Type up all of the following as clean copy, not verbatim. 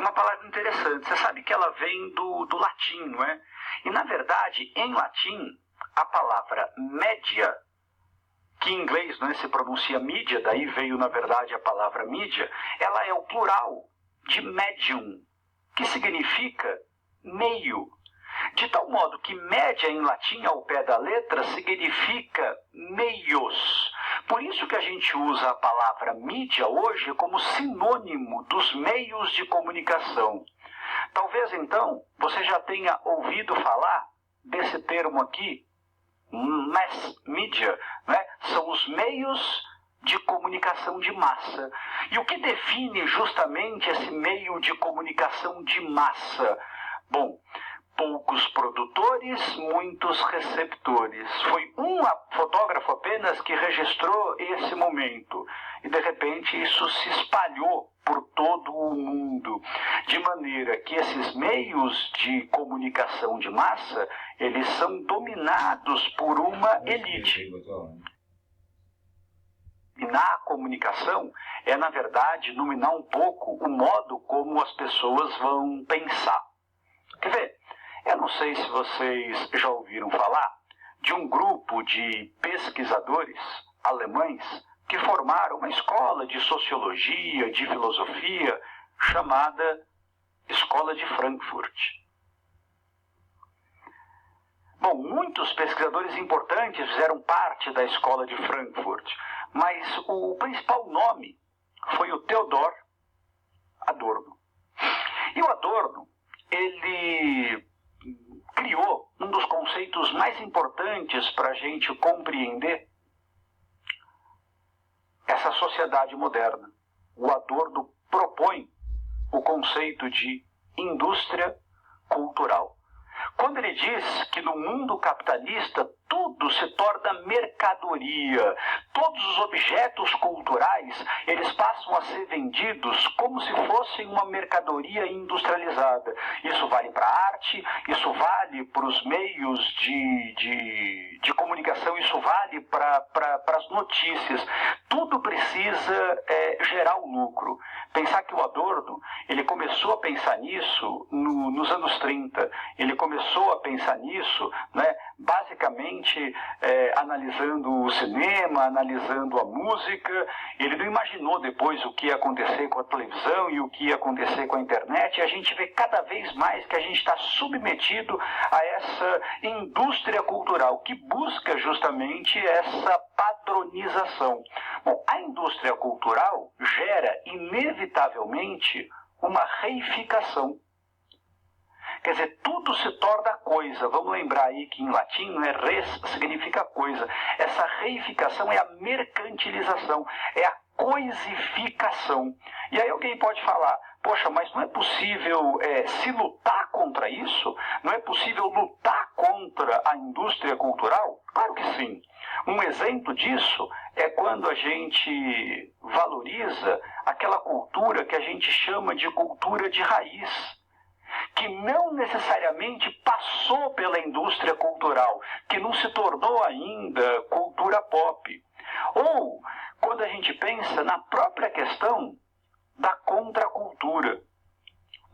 uma palavra interessante. Você sabe que ela vem do latim, não é? E, na verdade, em latim, a palavra média, que em inglês, não é, se pronuncia mídia, daí veio, na verdade, a palavra mídia, ela é o plural de medium, que significa meio. De tal modo que média em latim, ao pé da letra, significa meios. Por isso que a gente usa a palavra mídia hoje como sinônimo dos meios de comunicação. Talvez, então, você já tenha ouvido falar desse termo aqui, mass media, né? São os meios de comunicação de massa. E o que define justamente esse meio de comunicação de massa? Bom, poucos produtores, muitos receptores. Foi um fotógrafo apenas que registrou esse momento. E, de repente, isso se espalhou por todo o mundo. De maneira que esses meios de comunicação de massa, eles são dominados por uma elite. E na comunicação é, na verdade, dominar um pouco o modo como as pessoas vão pensar. Quer ver? Eu não sei se vocês já ouviram falar de um grupo de pesquisadores alemães que formaram uma escola de sociologia, de filosofia, chamada Escola de Frankfurt. Bom, muitos pesquisadores importantes fizeram parte da Escola de Frankfurt, mas o principal nome foi o Theodor Adorno. E o Adorno, ele criou um dos conceitos mais importantes para a gente compreender essa sociedade moderna. O Adorno propõe o conceito de indústria cultural. Quando ele diz que no mundo capitalista tudo se torna mercadoria, todos os objetos culturais, eles passam a ser vendidos como se fossem uma mercadoria industrializada. Isso vale para a arte, isso vale para os meios de comunicação, isso vale para as notícias. Tudo precisa gerar um lucro. Pensar que o Adorno, ele começou a pensar nisso nos anos 30, ele começou a pensar nisso, né, basicamente analisando o cinema, analisando a música. Ele não imaginou depois o que ia acontecer com a televisão e o que ia acontecer com a internet, e a gente vê cada vez mais que a gente está submetido a essa indústria cultural que busca justamente essa padronização. Bom, a indústria cultural gera inevitavelmente uma reificação. Quer dizer, tudo se torna coisa. Vamos lembrar aí que em latim, não é, res significa coisa. Essa reificação é a mercantilização, é a coisificação. E aí alguém pode falar, poxa, mas não é possível se lutar contra isso? Não é possível lutar contra a indústria cultural? Claro que sim. Um exemplo disso é quando a gente valoriza aquela cultura que a gente chama de cultura de raiz, que não necessariamente passou pela indústria cultural, que não se tornou ainda cultura pop. Ou quando a gente pensa na própria questão da contracultura.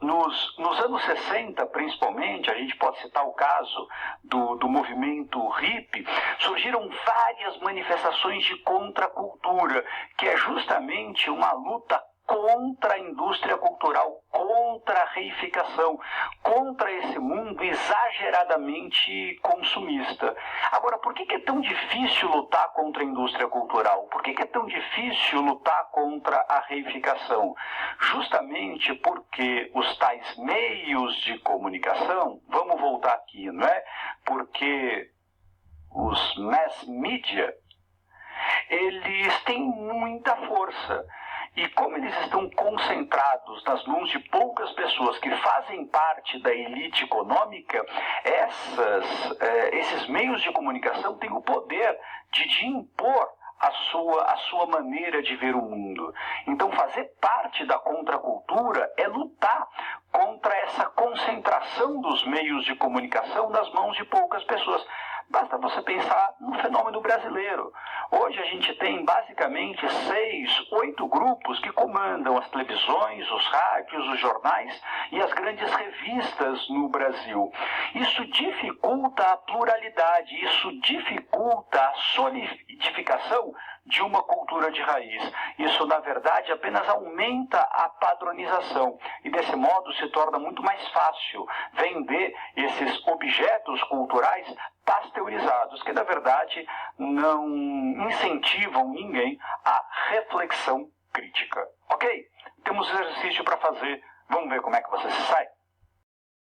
Nos anos 60, principalmente, a gente pode citar o caso do movimento hippie, surgiram várias manifestações de contracultura, que é justamente uma luta contra a indústria cultural, contra a reificação, contra esse mundo exageradamente consumista. Agora, por que é tão difícil lutar contra a indústria cultural? Por que é tão difícil lutar contra a reificação? Justamente porque os tais meios de comunicação, vamos voltar aqui, não é? Porque os mass media, eles têm muita força. E como eles estão concentrados nas mãos de poucas pessoas que fazem parte da elite econômica, esses meios de comunicação têm o poder de impor a sua maneira de ver o mundo. Então, fazer parte da contracultura é lutar contra essa concentração dos meios de comunicação nas mãos de poucas pessoas. Basta você pensar no fenômeno brasileiro. Hoje a gente tem basicamente 6, 8 grupos que comandam as televisões, os rádios, os jornais e as grandes revistas no Brasil. Isso dificulta a pluralidade, isso dificulta a solidificação de uma cultura de raiz. Isso, na verdade, apenas aumenta a padronização e, desse modo, se torna muito mais fácil vender esses objetos culturais pasteurizados, que, na verdade, não incentivam ninguém à reflexão crítica. Ok? Temos exercício para fazer. Vamos ver como é que você se sai?